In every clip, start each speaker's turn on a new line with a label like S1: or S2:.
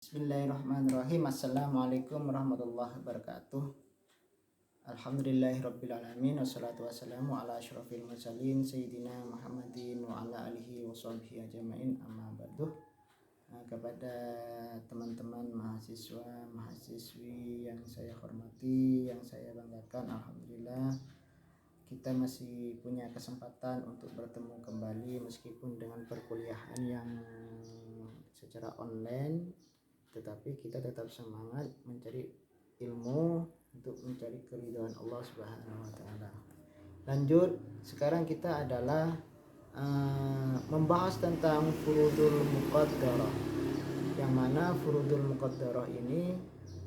S1: Bismillahirrahmanirrahim. Assalamualaikum warahmatullahi wabarakatuh. Alhamdulillahirrabbilalamin. Wassalatu wassalamu ala asyrafil mursalin Sayyidina Muhammadin wa ala alihi wa sahbihi ajma'in, amma ba'du. Kepada teman-teman mahasiswa, mahasiswi yang saya hormati, yang saya banggakan, alhamdulillah kita masih punya kesempatan untuk bertemu kembali meskipun dengan perkuliahan yang secara online, tetapi kita tetap semangat mencari ilmu untuk mencari keridhaan Allah Subhanahu wa taala. Lanjut, sekarang kita adalah membahas tentang furudul muqaddarah, yang mana furudul muqaddarah ini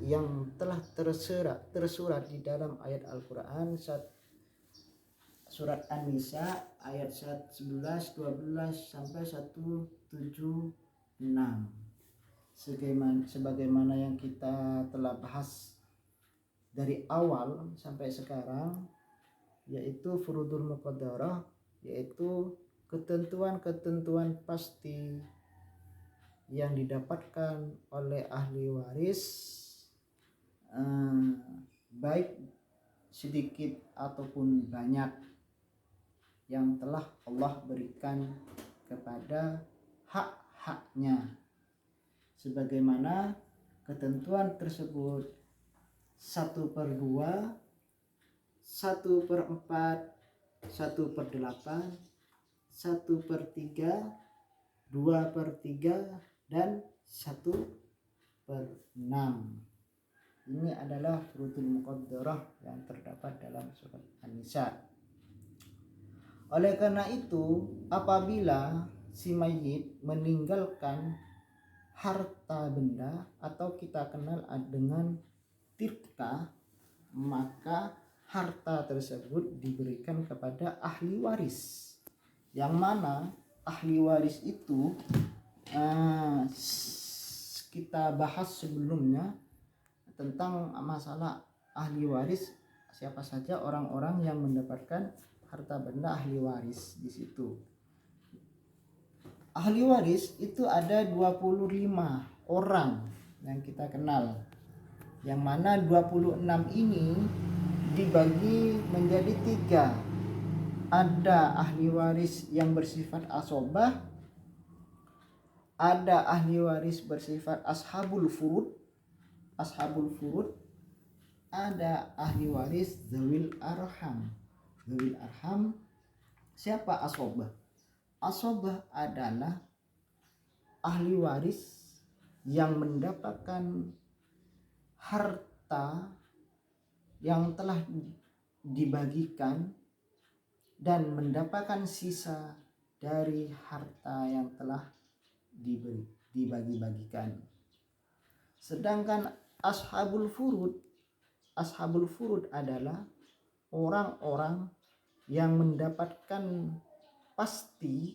S1: yang telah tersurat di dalam ayat Al-Qur'an surat An-Nisa ayat 11, 12 sampai 176. Sebagaimana yang kita telah bahas dari awal sampai sekarang, yaitu furudul muqaddarah, yaitu ketentuan-ketentuan pasti yang didapatkan oleh ahli waris, baik sedikit ataupun banyak, yang telah Allah berikan kepada hak-haknya, sebagaimana ketentuan tersebut 1/2, 1/4, 1/8, 1/3, 2/3, dan 1/6. Ini adalah furudul muqaddarah yang terdapat dalam surat An-Nisa. Oleh karena itu, apabila si mayit meninggalkan harta benda atau kita kenal dengan tirkah, maka harta tersebut diberikan kepada ahli waris, yang mana ahli waris itu kita bahas sebelumnya tentang masalah ahli waris, siapa saja orang-orang yang mendapatkan harta benda ahli waris di situ. Ahli waris itu ada 25 orang yang kita kenal, yang mana 26 ini dibagi menjadi 3. Ada ahli waris yang bersifat asobah, ada ahli waris bersifat ashabul furud, ada ahli waris zawil arham. Siapa asobah? Asobah adalah ahli waris yang mendapatkan harta yang telah dibagikan dan mendapatkan sisa dari harta yang telah dibagi-bagikan. Sedangkan ashabul furud adalah orang-orang yang mendapatkan pasti,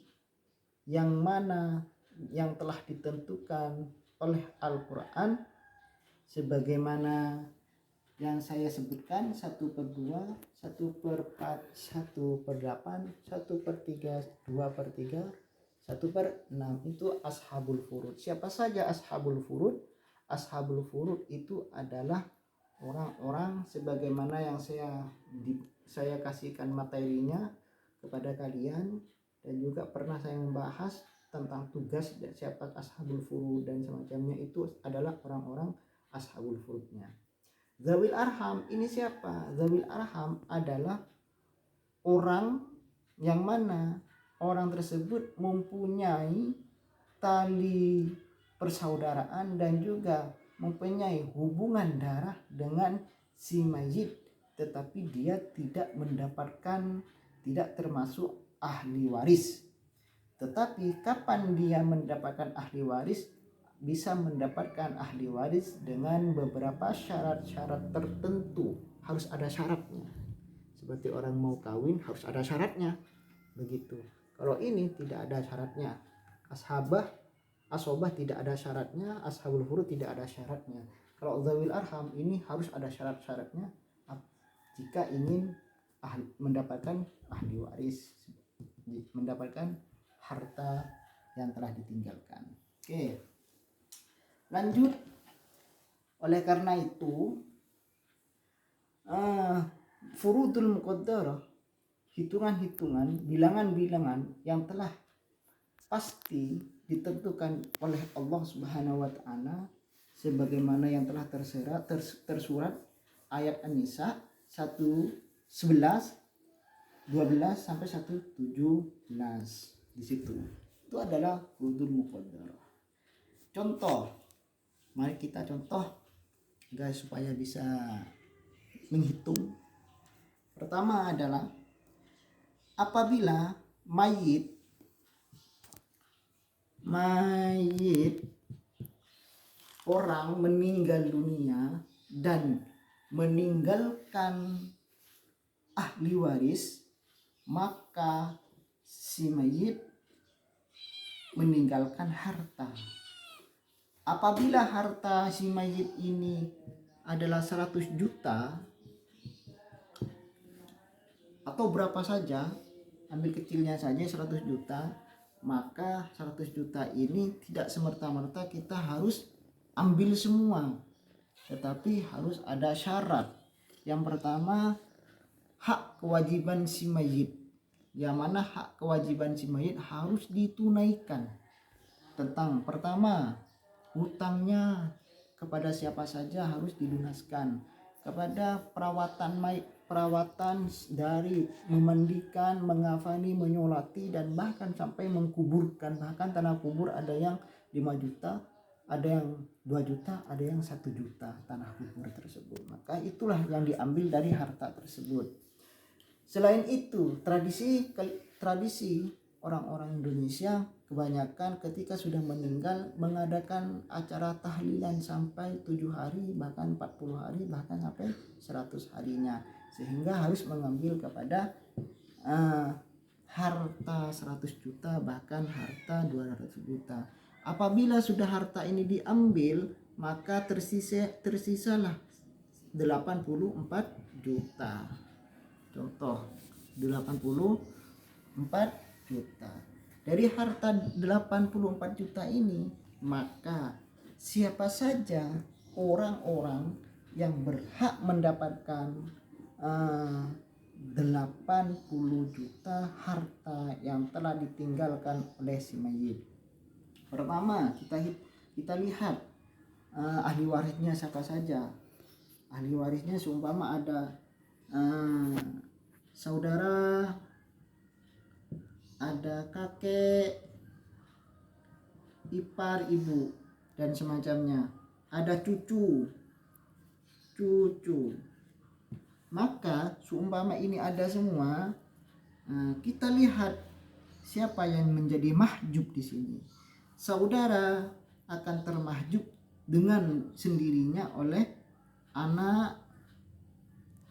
S1: yang mana yang telah ditentukan oleh Al-Quran, sebagaimana yang saya sebutkan 1/2, 1/4, 1/8, 1/3, 2/3, 1/6. Itu ashabul furud. Siapa saja ashabul furud? Ashabul furud itu adalah orang-orang sebagaimana yang saya kasihkan materinya kepada kalian, dan juga pernah saya membahas tentang tugas dan siapa ashabul furud dan semacamnya. Itu adalah orang-orang ashabul furudnya. Zawil arham ini siapa? Zawil arham adalah orang yang mana orang tersebut mempunyai tali persaudaraan dan juga mempunyai hubungan darah dengan si mayit, tetapi dia tidak termasuk ahli waris. Tetapi kapan dia mendapatkan ahli waris? Bisa mendapatkan ahli waris dengan beberapa syarat-syarat tertentu. Harus ada syaratnya. Seperti orang mau kawin harus ada syaratnya. Begitu. Kalau ini tidak ada syaratnya. Asobah tidak ada syaratnya, ashabul furud tidak ada syaratnya. Kalau zawil arham ini harus ada syarat-syaratnya jika ingin mendapatkan ahli waris, mendapatkan harta yang telah ditinggalkan. Oke. Lanjut, oleh karena itu furudul muqaddarah, hitungan-hitungan, bilangan-bilangan yang telah pasti ditentukan oleh Allah Subhanahu wa taala sebagaimana yang telah tersurat ayat An-Nisa 1:11, 12 sampai 1:17. Di situ itu adalah furudul muqaddarah. Contoh, mari kita contoh guys supaya bisa menghitung. Pertama adalah apabila mayit orang meninggal dunia dan meninggalkan ahli waris, maka si mayit meninggalkan harta. Apabila harta si mayit ini adalah 100 juta atau berapa saja, ambil kecilnya saja 100 juta, maka 100 juta ini tidak semerta-merta kita harus ambil semua, tetapi harus ada syarat. Yang pertama, hak kewajiban si mayit, yang mana hak kewajiban si mayit harus ditunaikan. Tentang pertama, hutangnya kepada siapa saja harus dilunaskan, kepada perawatan dari memandikan, mengafani, menyolati, dan bahkan sampai mengkuburkan. Bahkan tanah kubur ada yang 5 juta, ada yang 2 juta, ada yang 1 juta tanah kubur tersebut. Maka itulah yang diambil dari harta tersebut. Selain itu, tradisi orang-orang Indonesia kebanyakan ketika sudah meninggal mengadakan acara tahlilan sampai 7 hari, bahkan 40 hari, bahkan sampai 100 harinya, sehingga harus mengambil kepada harta 100 juta, bahkan harta 200 juta. Apabila sudah harta ini diambil, maka tersisalah 84 juta. Contoh, 84 juta. Dari harta 84 juta ini, maka siapa saja orang-orang yang berhak mendapatkan 80 juta harta yang telah ditinggalkan oleh si mayit. Pertama, kita lihat ahli warisnya siapa saja. Ahli warisnya seumpama ada saudara, ada kakek, ipar, ibu, dan semacamnya. Ada cucu. Maka seumpama ini ada semua, kita lihat siapa yang menjadi mahjub di sini. Saudara akan termahjub dengan sendirinya oleh anak,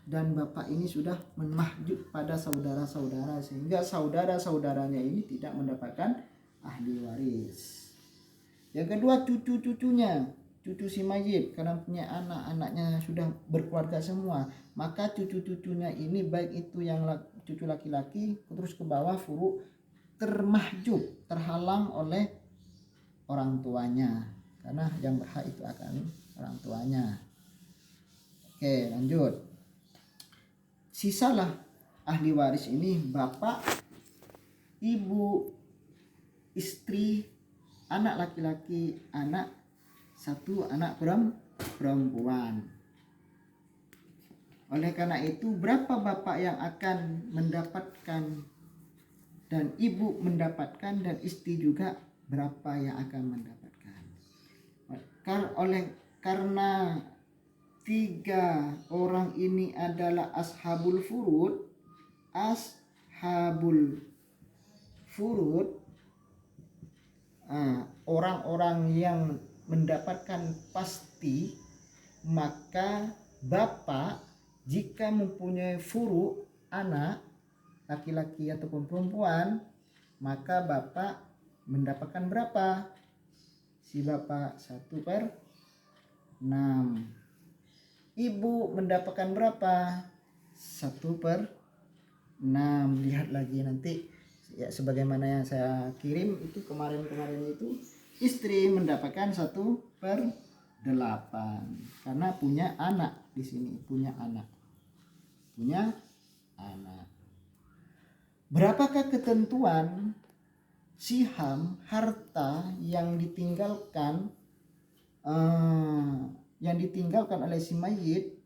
S1: dan bapak ini sudah memahjub pada saudara-saudara, sehingga saudara-saudaranya ini tidak mendapatkan ahli waris. Yang kedua, cucu-cucunya, cucu si mayit, karena punya anak-anaknya sudah berkeluarga semua, maka cucu-cucunya ini baik itu yang cucu laki-laki terus ke bawah furu termahjub, terhalang oleh orang tuanya, karena yang berhak itu akan orang tuanya. Oke, lanjut. Sisalah ahli waris ini bapak, ibu, istri, anak laki-laki, anak satu, anak perempuan. Oleh karena itu, berapa bapak yang akan mendapatkan dan ibu mendapatkan dan istri juga berapa yang akan mendapatkan. Karena 3 orang ini adalah ashabul furud, orang-orang yang mendapatkan pasti, maka bapak jika mempunyai furu anak laki-laki ataupun perempuan, maka bapak mendapatkan berapa? Si bapak 1/6. Ibu mendapatkan berapa? 1/6. Lihat lagi nanti ya, sebagaimana yang saya kirim itu kemarin itu, istri mendapatkan 1/6. per 8 karena punya anak di sini, punya anak. Berapakah ketentuan siham harta yang ditinggalkan oleh si mayit?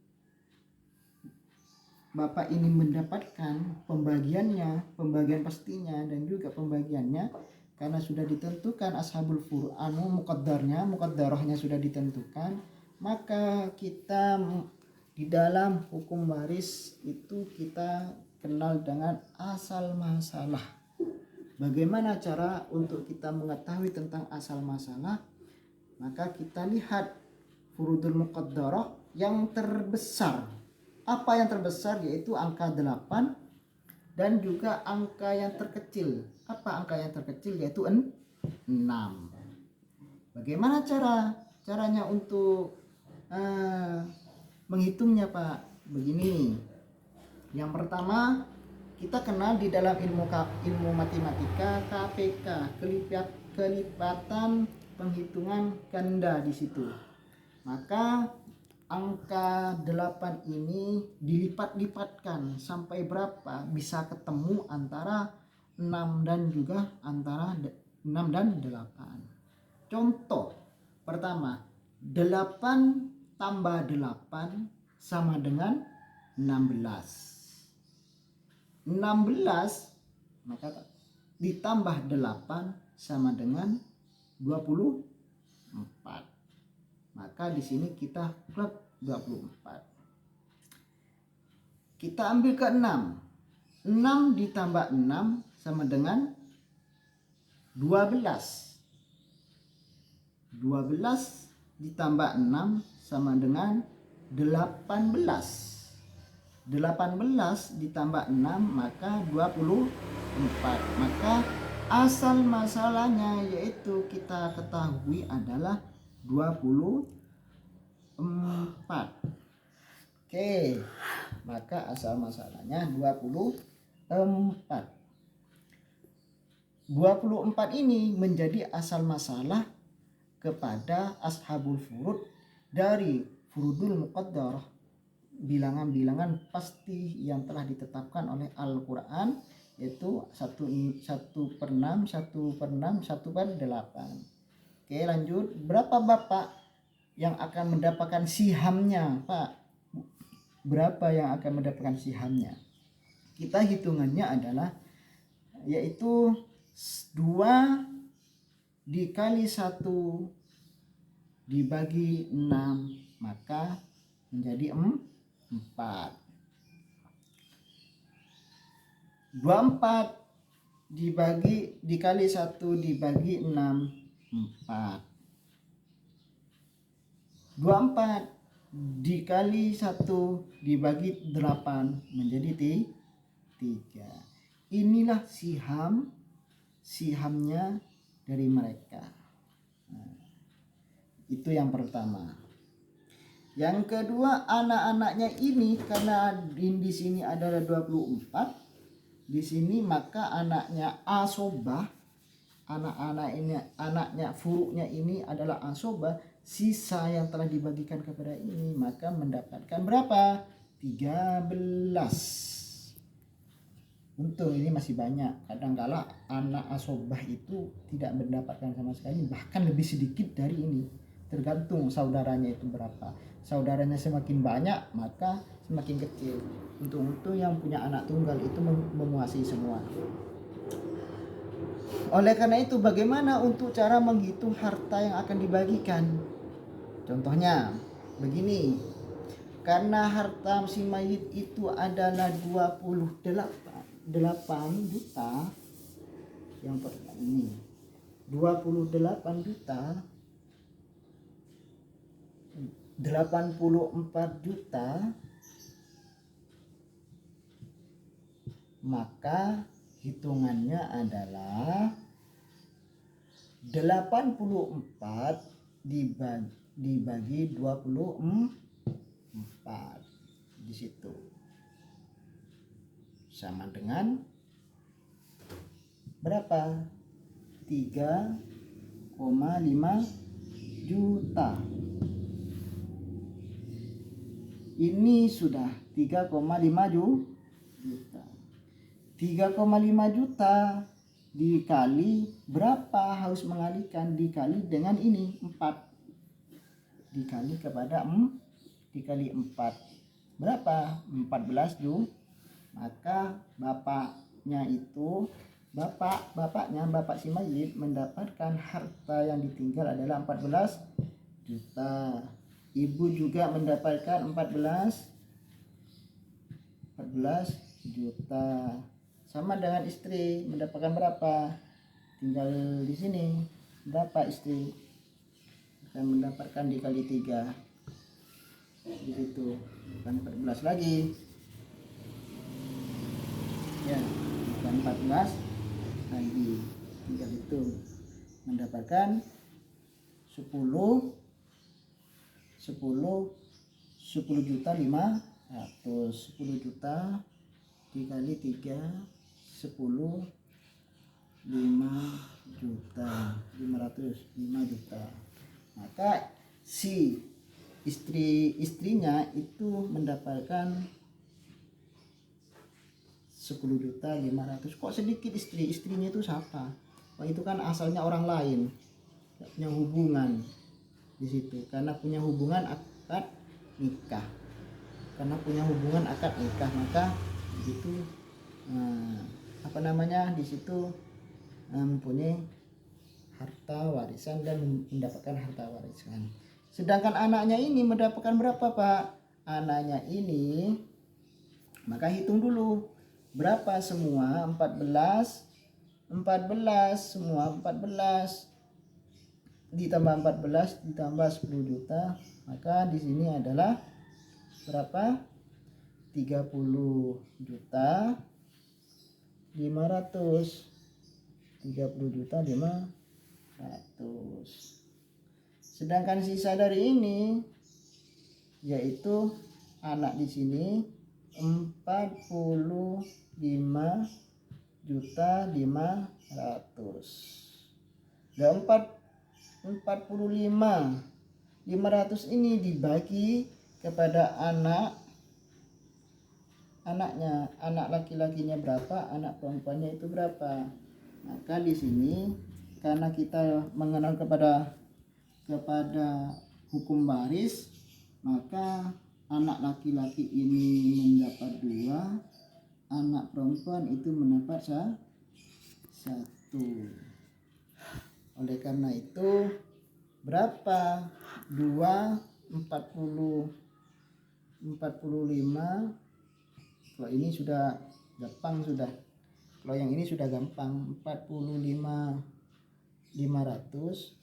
S1: Bapak ini mendapatkan pembagian pastinya dan juga pembagiannya karena sudah ditentukan ashabul furu' muqaddarahnya sudah ditentukan, maka kita di dalam hukum waris itu kita kenal dengan asal masalah. Bagaimana cara untuk kita mengetahui tentang asal masalah? Maka kita lihat furudul muqaddarah yang terbesar. Apa yang terbesar? Yaitu angka 8 dan juga angka yang terkecil. Apa angka yang terkecil? Yaitu 6. Bagaimana caranya untuk menghitungnya, Pak? Begini. Yang pertama, kita kenal di dalam ilmu matematika KPK, kelipatan penghitungan ganda di situ. Maka angka 8 ini dilipat-lipatkan sampai berapa? Bisa ketemu antara 6 dan 8. Contoh pertama, 8 tambah 8 sama dengan 16. 16 maka ditambah 8 sama dengan 24. Maka di sini kita klub 24. Kita ambil ke 6. 6 ditambah 6 sama dengan 12. 12 ditambah 6 sama dengan 18. 18 ditambah 6 maka 24. Maka asal masalahnya yaitu kita ketahui adalah 24. Oke, maka asal masalahnya 24. 24 ini menjadi asal masalah kepada ashabul furud dari furudul muqaddarah, bilangan-bilangan pasti yang telah ditetapkan oleh Al-Quran, yaitu 1/6, 1/6, 1/8. Oke, lanjut. Berapa Bapak yang akan mendapatkan sihamnya, Pak? Berapa yang akan mendapatkan sihamnya? Kita hitungannya adalah yaitu 2 dikali 1 dibagi 6 maka menjadi 4. 24 dikali 1 dibagi 6 4. 24 dikali 1 dibagi 8 menjadi 3. Inilah sihamnya dari mereka. Nah, itu yang pertama. Yang kedua, anak-anaknya ini karena di sini adalah 24 di sini, maka anaknya asobah, anaknya furuknya ini adalah asobah, sisa yang telah dibagikan kepada ini maka mendapatkan berapa? 13. Untung ini masih banyak. Kadang-kala anak asobah itu tidak mendapatkan sama sekali, bahkan lebih sedikit dari ini. Tergantung saudaranya itu berapa. Saudaranya semakin banyak maka semakin kecil. Untung-untung yang punya anak tunggal itu menguasai semua. Oleh karena itu, bagaimana untuk cara menghitung harta yang akan dibagikan? Contohnya begini. Karena harta si mayit itu adalah 28 juta. Yang pertama ini 28 juta, 84 juta, maka hitungannya adalah 84 dibagi 24 di situ sama dengan berapa? 3,5 juta. Ini sudah 3,5 juta. 3,5 juta dikali berapa harus mengalihkan, dikali dengan ini 4 dikali kepada dikali 4 berapa? 14 juta. Maka bapaknya itu bapak si mayit mendapatkan harta yang ditinggal adalah 14 juta. Ibu juga mendapatkan 14 juta. Sama dengan istri mendapatkan berapa? Tinggal di sini berapa istri akan mendapatkan dikali 3 di situ, bukan 14 lagi ya, bukan 14 lagi, tinggal itu mendapatkan 10 juta 500. 10 juta dikali 3 10 5 juta 5 juta. Maka si istrinya itu mendapatkan 10 juta 500. Kok sedikit istrinya itu siapa? Oh, itu kan asalnya orang lain, gak punya hubungan di situ, karena punya hubungan akad nikah. Maka itu di situ mempunyai harta warisan dan mendapatkan harta warisan. Sedangkan anaknya ini mendapatkan berapa, Pak? Anaknya ini, maka hitung dulu berapa semua? 14 semua 14 ditambah 14 ditambah 10 juta, maka di sini adalah berapa? 30 juta 500. 30 juta 500. Sedangkan sisa dari ini yaitu anak di sini 45 juta 500. Dan 45 500 ini dibagi kepada anaknya, anak laki-lakinya berapa, anak perempuannya itu berapa. Maka di sini karena kita mengenal kepada hukum waris, maka anak laki-laki ini mendapat 2, anak perempuan itu mendapat 1. Oleh karena itu berapa? 2 45. Kalau ini sudah gampang sudah. Kalau yang ini sudah gampang. 45 500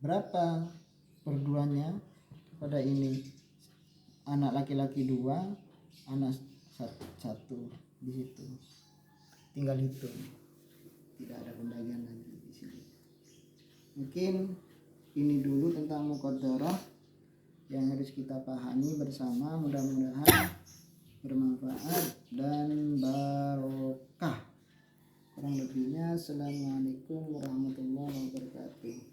S1: berapa perduanya pada ini? Anak laki-laki 2, anak 1 di situ. Tinggal hitung. Tidak ada pembagian lagi di sini. Mungkin ini dulu tentang muqaddarah yang harus kita pahami bersama. Mudah-mudahan bermanfaat dan barokah. Kurang lebihnya, assalamualaikum warahmatullahi wabarakatuh.